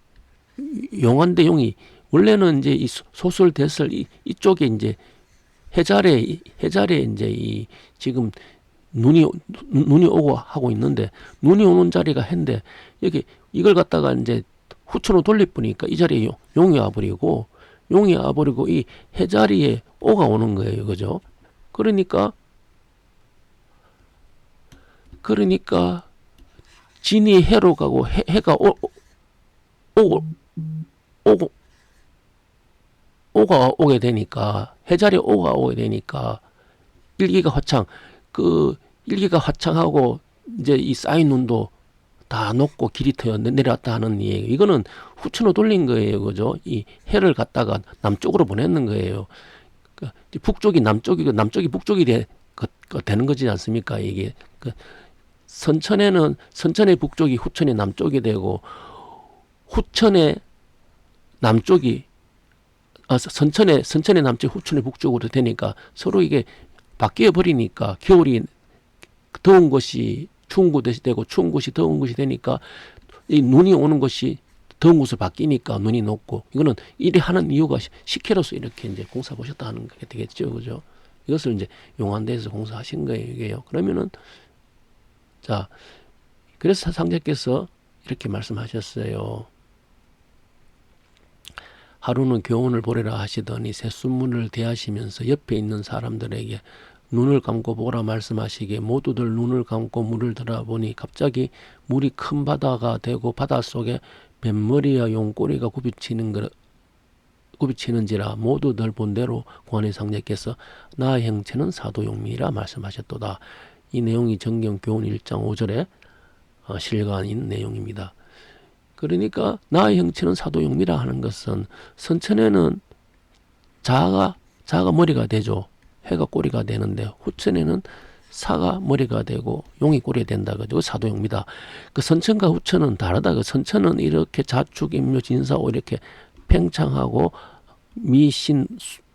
용한데 용이 원래는 이제 이 소설 대설 이쪽에 이제 해자래 이제 이 지금 눈이 오고 하고 있는데 눈이 오는 자리가 해인데 여기 이걸 갖다가 이제 후천으로 돌려보니까 이 자리에 용이 와버리고 이 해자리에 오가 오는 거예요. 그죠? 그러니까 진이 해로 가고 해가 오가 오게 되니까 해자리에 오가 오게 되니까 일기가 화창하고 이제 이 쌓인 눈도 다 녹고 길이 트여 내려왔다 하는 얘기. 이거는 후천으로 돌린 거예요. 그죠? 이 해를 갖다가 남쪽으로 보내는 거예요. 북쪽이 남쪽이고 남쪽이 북쪽이 되는 거지 않습니까? 이게 선천의 북쪽이 후천의 남쪽이 되고 후천의 남쪽이 선천의 남쪽 후천의 북쪽으로 되니까 서로 이게 바뀌어 버리니까 겨울이 더운 것이 추운 곳이 되고 추운 곳이 더운 것이 되니까 이 눈이 오는 것이 더운 곳으로 바뀌니까 눈이 녹고 이거는 이래 하는 이유가 식혜로서 이렇게 이제 공사 보셨다 하는 게 되겠죠. 그죠? 이것을 이제 용안대에서 공사하신 거예요. 이게요. 그러면은 자, 그래서 상제께서 이렇게 말씀하셨어요. 하루는 교훈을 보래라 하시더니 새순문을 대하시면서 옆에 있는 사람들에게 눈을 감고 보라 말씀하시기에 모두들 눈을 감고 물을 들어보니 갑자기 물이 큰 바다가 되고 바닷속에 뱃머리와 용꼬리가 굽이치는지라 모두들 본대로 고안의 상제께서 나의 형체는 사도용미라 말씀하셨도다. 이 내용이 정경 교훈 1장 5절에 실간인 내용입니다. 그러니까 나의 형체는 사도용미라 하는 것은 선천에는 자가 머리가 되죠. 해가 꼬리가 되는데 후천에는 사가 머리가 되고 용이 꼬리가 된다. 그죠? 사도용미다. 그 선천과 후천은 다르다. 그 선천은 이렇게 자축, 임묘, 진사오 이렇게 팽창하고 미신,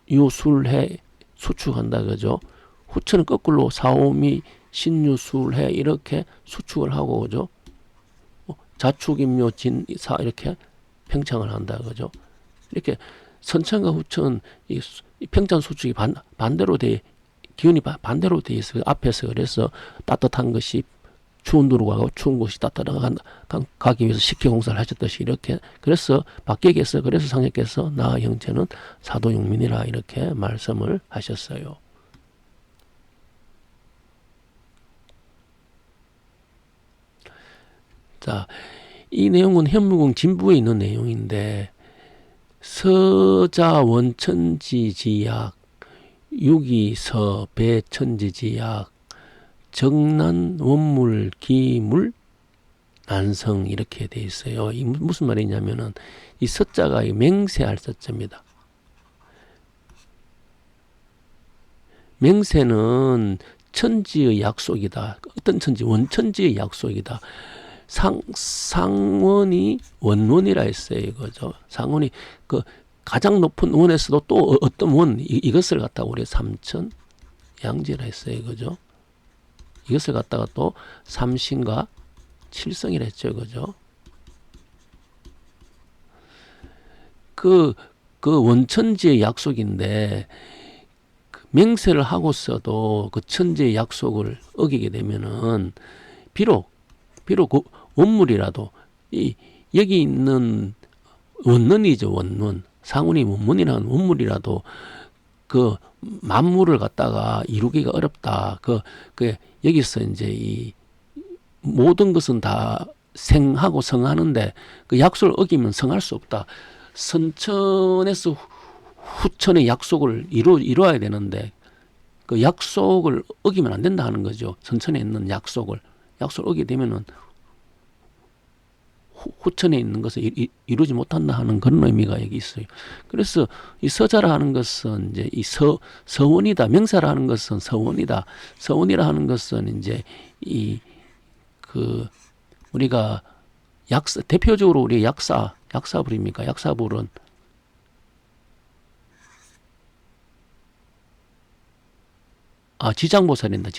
유술해 수축한다. 그죠? 후천은 거꾸로 사오미, 신유술해 이렇게 수축을 하고 그죠? 자축, 임묘, 진사 이렇게 팽창을 한다. 그죠? 이렇게 선천과 후천 이 팽창 수축이 반대로 기운이 반대로 돼 있어요. 앞에서 그래서 따뜻한 것이 추운 데로 가고 추운 것이 가기 위해서 식혜 공사를 하셨듯이 이렇게 그래서 박객께서 그래서 상제께서 나 형체는 사도용민이라 이렇게 말씀을 하셨어요. 자, 이 내용은 현무궁 진부에 있는 내용인데 서자원천지지약 유기서 배천지지약 정난 원물 기물 난성 이렇게 돼 있어요. 이 무슨 말이냐면은 이 서자가 맹세할 서자입니다. 맹세는 천지의 약속이다. 어떤 천지? 원천지의 약속이다. 상원이 원원이라 했어요. 이거죠. 상원이 그 가장 높은 원에서도 또 어떤 원 이것을 갖다가 우리 삼천 양지라 했어요. 이거죠. 이것을 갖다가 또 삼신과 칠성이라 했죠. 그죠? 그 원천지의 약속인데 그 맹세를 하고서도 그 천지의 약속을 어기게 되면은 비록 그 원물이라도 여기 있는 원론이죠. 원론. 상운이 원문이라는 원물이라도 그 만물을 갖다가 이루기가 어렵다. 그 여기서 이제 이 모든 것은 다 생하고 성하는데 그 약속을 어기면 성할 수 없다. 선천에서 후천의 약속을 이루어야 되는데 그 약속을 어기면 안 된다 하는 거죠. 선천에 있는 약속을 어기게 되면은 후천에 있는 것을 이루지 못한다 하는 그런 의미가 여기 있어요. 그래서 이 서자라 하는 것은 이제 이 서원이다. 명사라 하는 것은 서원이다. 서원이라 하는 것은 이제 우리가 약사, 대표적으로 우리 약사불입니까? 약사불은 지장보살입니다.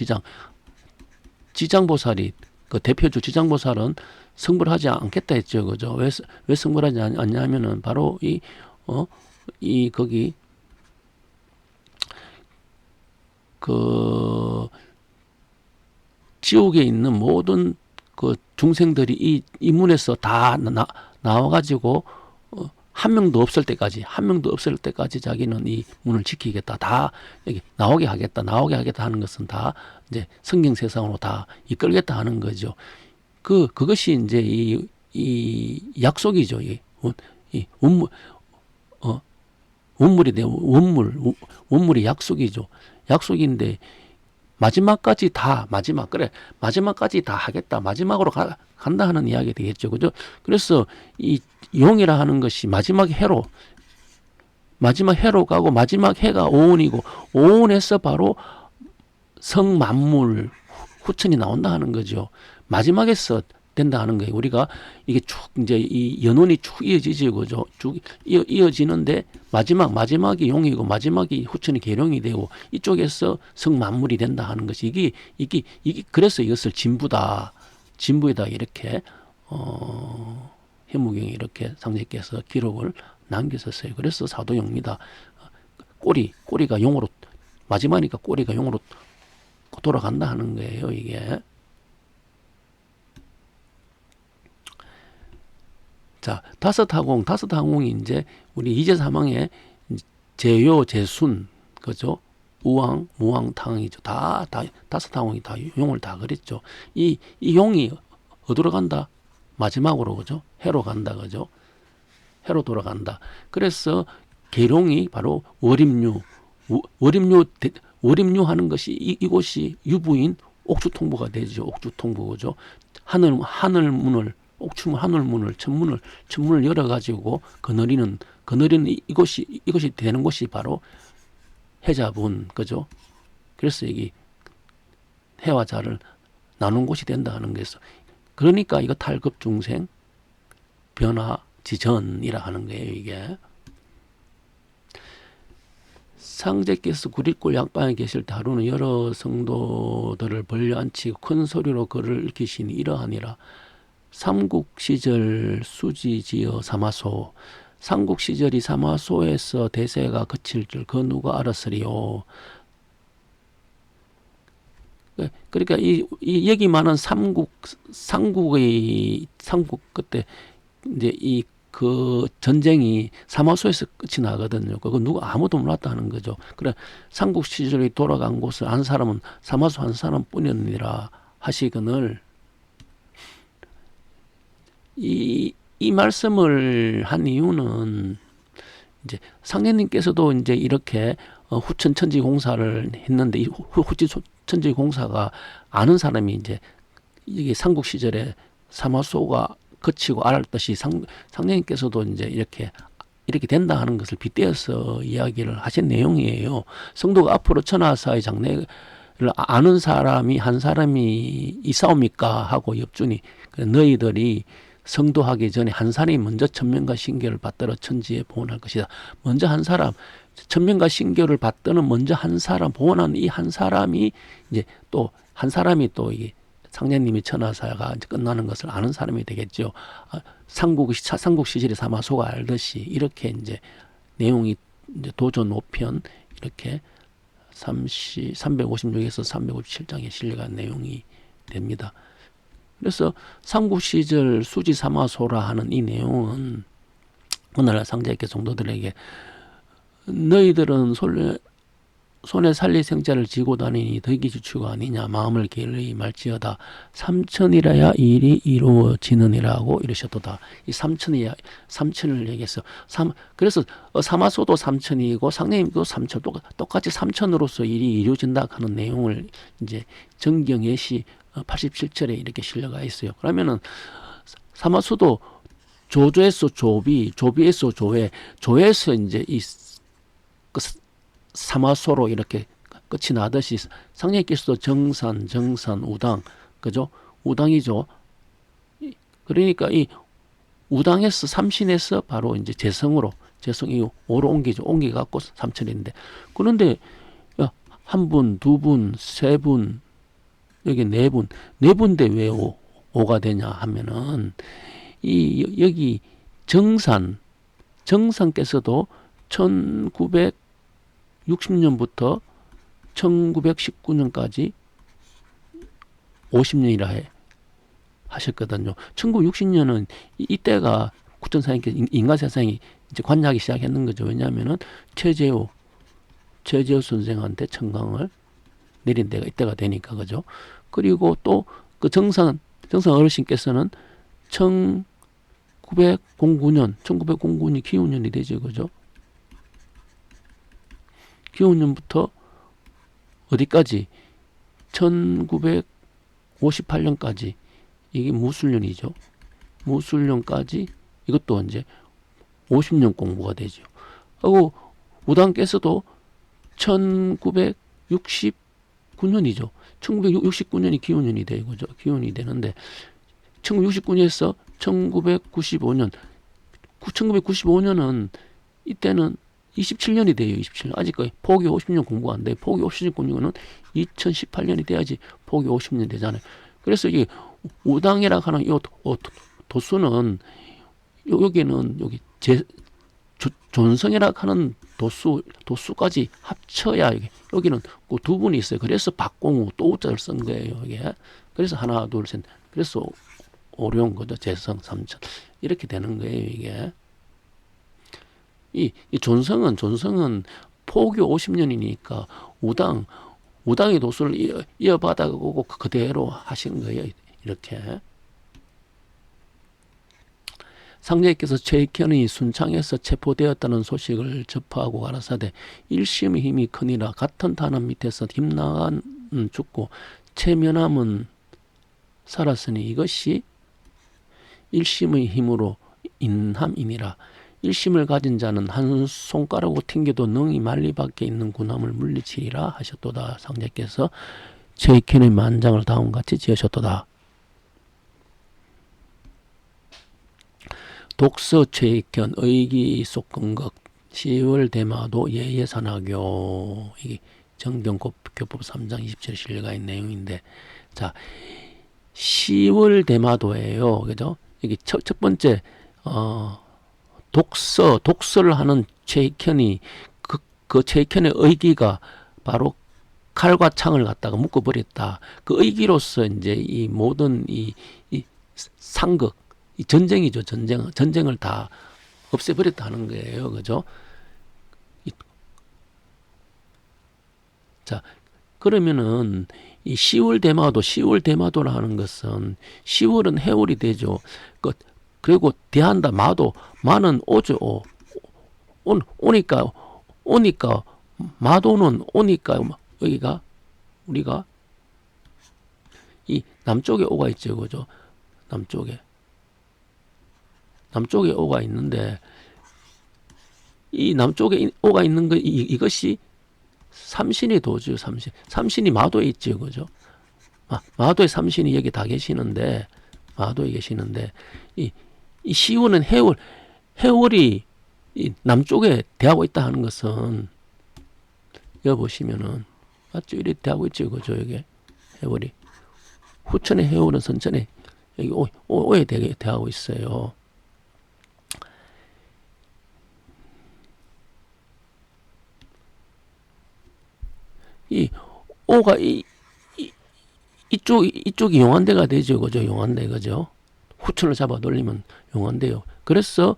지장보살이 그 대표적 지장보살은 성불하지 않겠다 했죠, 그죠? 왜 성불하지 않냐면은 바로 거기 그 지옥에 있는 모든 그 중생들이 이 문에서 다 나와가지고 한 명도 없을 때까지 자기는 이 문을 지키겠다. 다 여기 나오게 하겠다 하는 것은 다 이제 성경 세상으로 다 이끌겠다 하는 거죠. 그것이 이제 이 약속이죠. 이 원물, 원물이 돼, 원물이 약속이죠. 약속인데, 마지막까지 다 하겠다. 마지막으로 간다 하는 이야기 되겠죠. 그죠? 그래서 이 용이라 하는 것이 마지막 해로 가고 마지막 해가 오온이고 오온에서 바로 성만물 후천이 나온다 하는 거죠. 마지막에서 된다 하는 거예요. 우리가 이게 쭉 이제 이 연원이 쭉 이어지죠, 그죠? 쭉 이어지는데 마지막이 용이고 마지막이 후천이 계룡이 되고 이쪽에서 성만물이 된다 하는 것이 이게 그래서 이것을 진부이다 이렇게 해무경에 이렇게 상제께서 기록을 남겼었어요. 그래서 사도용미다. 꼬리가 용으로 마지막이니까 꼬리가 용으로 돌아간다 하는 거예요, 이게. 자, 다섯 항공이 이제 우리 이제사망의 제요, 제순, 그죠? 우왕, 무왕, 탕이죠. 다 다섯 항공이 다 용을 다 그랬죠. 이 용이 어디로 간다? 마지막으로, 그죠? 해로 간다, 그죠? 해로 돌아간다. 그래서 계룡이 바로 월임류 하는 것이 이곳이 유부인 옥주통부가 되죠. 옥주통부, 그죠? 하늘문을 천문을 열어가지고 거느리는 이것이 되는 곳이 바로 해자분, 그죠? 그래서 여기 해와 자를 나눈 곳이 된다 하는 거에서 그러니까 이거 탈급 중생 변화 지전이라 하는 거예요, 이게. 상제께서 구릿골 약방에 계실 때 하루는 여러 성도들을 벌려 앉히고 큰 소리로 글을 읽히시니 이러하니라. 삼국시절 수지지어 사마소. 삼국시절이 사마소에서 대세가 그칠 줄 그 누가 알았으리요. 그러니까 여기 많은 삼국 그때 이제 그 전쟁이 사마소에서 끝이 나거든요. 그거 누가 아무도 몰랐다는 거죠. 그래 삼국 시절이 돌아간 곳을 안 사람은 사마소 한 사람뿐이니라 하시거늘 이 말씀을 한 이유는 이제 상례님께서도 이제 이렇게 후천 천지 공사를 했는데 이 후천 천지 공사가 아는 사람이 이제 이게 삼국 시절에 사마소가 거치고 알았듯이 상례님께서도 이제 이렇게 된다 하는 것을 빗대어서 이야기를 하신 내용이에요. 성도가 앞으로 천하사의 장래를 아는 사람이 한 사람이 있사옵니까 하고 엽준이 너희들이 성도하기 전에 한 사람이 먼저 천명과 신교를 받들어 천지에 보온할 것이다. 먼저 한 사람 천명과 신교를 받드는 먼저 한 사람 보온한 이 한 사람이 이제 또 한 사람이 또 이게 상례님이 천하사가 이제 끝나는 것을 아는 사람이 되겠죠. 삼국 시절의 사마소가 알듯이 이렇게 이제 내용이 이제 도전 5편 이렇게 356에서 357장에 실려간 내용이 됩니다. 그래서 삼국 시절 수지 사마소라 하는 이 내용은 오늘날 상제께 성도들에게 너희들은 손에 살리 생자를 지고 다니니 덕이 주추가 아니냐 마음을 게을리 말지어다 삼천이라야 일이 이루어지느니라고 이러셨도다. 이 삼천을 얘기했어. 그래서 사마소도 삼천이고 상례님도 삼천 똑같이 삼천으로서 일이 이루어진다 하는 내용을 이제 정경예시 87절에 이렇게 실려가 있어요. 그러면은 사마소도 조조에서 조비, 조비에서 조회, 조에서 이제 사마소로 이렇게 끝이 나듯이 상례께서도 정산, 우당, 그죠? 우당이죠. 그러니까 이 우당에서 삼신에서 바로 이제 재성이 오로 옮겨갖고 삼천인데, 그런데 한 분, 두 분, 세 분, 여기 네 분인데 왜 오가 되냐 하면은, 여기 정산께서도 1960년부터 1919년까지 50년이라 하셨거든요. 1960년은 이때가 구천사님께서 인간세상이 이제 관여하기 시작했는 거죠. 왜냐하면은 최재호 선생한테 청강을 내린 데가 이때가 되니까, 그죠? 그리고 또 그 정상 어르신께서는 1909년이 기원년이 되죠, 그죠? 기원년부터 어디까지? 1958년까지, 이게 무술년이죠. 무술년까지 이것도 이제 50년 공부가 되죠. 하고 우당께서도 1969년이죠. 1969년이 기원년이 되죠, 그죠? 기원이 되는데 1969년에서 1995년은 이때는 27년이 돼요. 27년. 아직까지 포기 50년 공부가 안 돼요. 포기 50년 공부는 2018년이 돼야지 포기 50년 되잖아요. 그래서 이게 우당이라 하는 이 도수는 여기는 여기 존성이라 하는 도수까지 합쳐야 여기는 그 두 분이 있어요. 그래서 박공우 또 우자를 쓴 거예요. 이게. 그래서 하나, 둘, 셋. 그래서 어려운 거죠. 재성, 삼천. 이렇게 되는 거예요, 이게. 이 존성은 포교 50년이니까 우당의 도수를 이어받아가고 그대로 하시는 거예요. 이렇게. 상제께서 최익현이 순창에서 체포되었다는 소식을 접하고 가라사대 일심의 힘이 크니라. 같은 탄압 밑에서 김나간 죽고 최면함은 살았으니 이것이 일심의 힘으로 인함이니라. 일심을 가진 자는 한 손가락으로 튕겨도 능히 만리 밖에 있는 군함을 물리치리라 하셨도다. 상제께서 최익현의 만장을 다음같이 지으셨도다. 독서 최익현 의기 속근극 10월 대마도 예예산하교. 이게 정경교법 3장 27에 실려가 있는 내용인데, 자 10월 대마도예요, 그죠? 이게 첫 번째 독서를 하는 최익현이 그 최익현의 의기가 바로 칼과 창을 갖다가 묶어버렸다. 그 의기로서 이제 이 모든 이 상극, 이 전쟁이죠. 전쟁을 다 없애버렸다는 거예요. 그죠? 자, 그러면은 이 10월 대마도라 하는 것은 10월은 해월이 되죠. 그리고 대한다. 마는 오죠. 오니까 마도는 오니까 여기가 우리가 이 남쪽에 오가 있죠. 그죠? 남쪽에 오가 있는데, 이 남쪽에 오가 있는 거 이것이 삼신의 도죠. 삼신이 마도에 있죠. 그죠? 마도에 삼신이 여기 다 계시는데, 마도에 계시는데, 이 시우는 해월이 이 남쪽에 대하고 있다 하는 것은, 여기 보시면은 맞죠? 이렇게 대하고 있죠. 그죠? 여기 해월이 후천의 해월은 선천에 여기 오에 대하고 있어요. 이 오가 이쪽이 용한대가 되죠. 그죠? 용한대, 그죠? 후천을 잡아 돌리면 용한대요. 그래서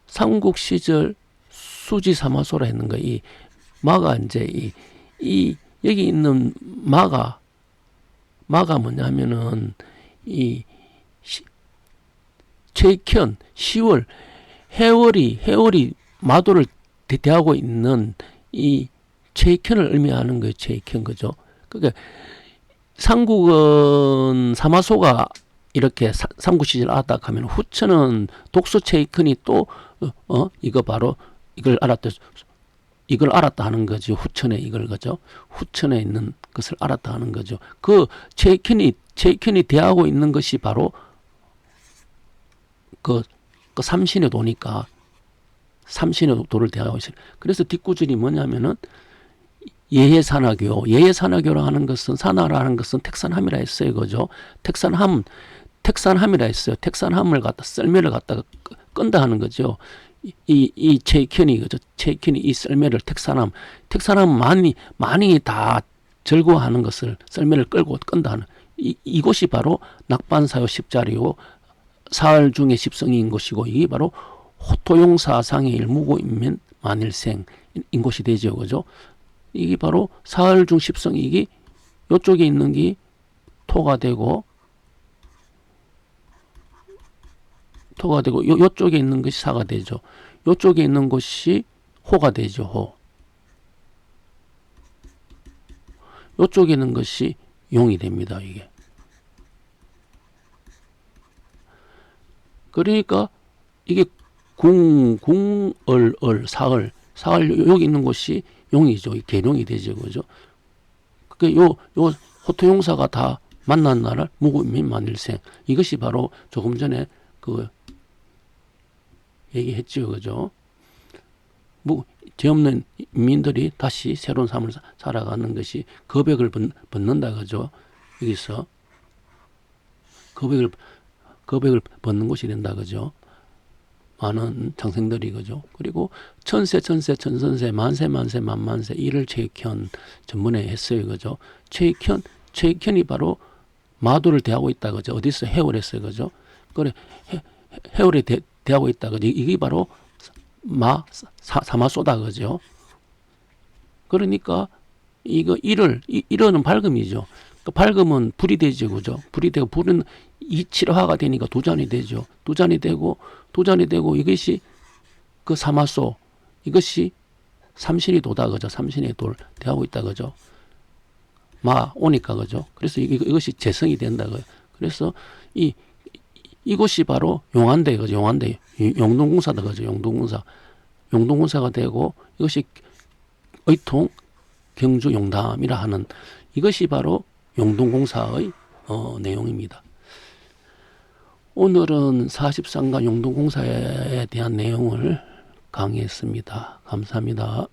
삼국 시절 수지 사마소라 했는 거, 이 마가 이제 이 여기 있는 마가 뭐냐면은 이 최익현 10월 해월이 마도를 대하고 있는 이 최익현을 의미하는 거예요. 최익현, 그죠? 그러니까 삼국은 사마소가 이렇게 삼국 시절 알았다 하면, 후천은 독서 최익현이 또 이거 바로 이걸 알았다 하는 거죠. 후천에 이걸, 그죠? 후천에 있는 것을 알았다 하는 거죠. 그 최익현이 대하고 있는 것이 바로 그 삼신의 도니까 삼신의 도를 대하고 있어요. 그래서 뒷구절이 뭐냐면은 예해산하교, 예해산하교라 하는 것은 산하라 하는 것은 택산함이라 했어요, 그죠? 택산함이라 했어요. 택산함을 갖다 썰매를 갖다가 끈다 하는 거죠. 이 체익현이 그죠? 체익현이 이 썰매를 택산함 많이 다 절거하는 것을 썰매를 끌고 끈다 하는 이곳이 바로 낙반사요 십자리요 사흘 중의 십성인 것이고 이게 바로 호토용사상의 일무고인면 만일생인 곳이 되죠, 그죠? 이게 바로 사흘 중 십성이기 요쪽에 있는 게 토가 되고 요쪽에 있는 것이 사가 되죠. 요쪽에 있는 것이 호가 되죠, 호. 요쪽에 있는 것이 용이 됩니다, 이게. 그러니까 이게 사흘 여기 있는 곳이 용이죠. 계룡이 되죠, 그죠? 요 호토용사가 다 만난 날을 무구민만일생. 이것이 바로 조금 전에 그 얘기했죠, 그죠? 죄 없는 인민들이 다시 새로운 삶을 살아가는 것이 거백을 벗는다, 그죠? 여기서 거백을 벗는 곳이 된다, 그죠? 많은 장생들이, 그죠? 그리고 천선세 만세 이를 최익현 전문에 했어요, 그죠? 최익현이 바로 마도를 대하고 있다, 그죠? 어디서 해월했어요, 그죠? 그래 해월에 대하고 있다, 그죠? 이게 바로 사마소다, 그죠? 그러니까 이거 일어는 밝음이죠. 그 밝음은 불이 되죠, 그죠? 불이 되고 불은 이칠화가 되니까 도잔이 되죠. 도잔이 되고 이것이 그 사마소 이것이 삼신이 도다, 그죠? 삼신의 도를 대하고 있다, 그죠? 오니까, 그죠? 그래서 이것이 재성이 된다, 그죠? 그래서 이곳이 바로 용안대, 그죠? 용안대 용동공사다, 그죠? 용동공사가 되고 이것이 의통 경주 용담이라 하는 이것이 바로 용동공사의 내용입니다. 오늘은 43가 용동공사에 대한 내용을 강의했습니다. 감사합니다.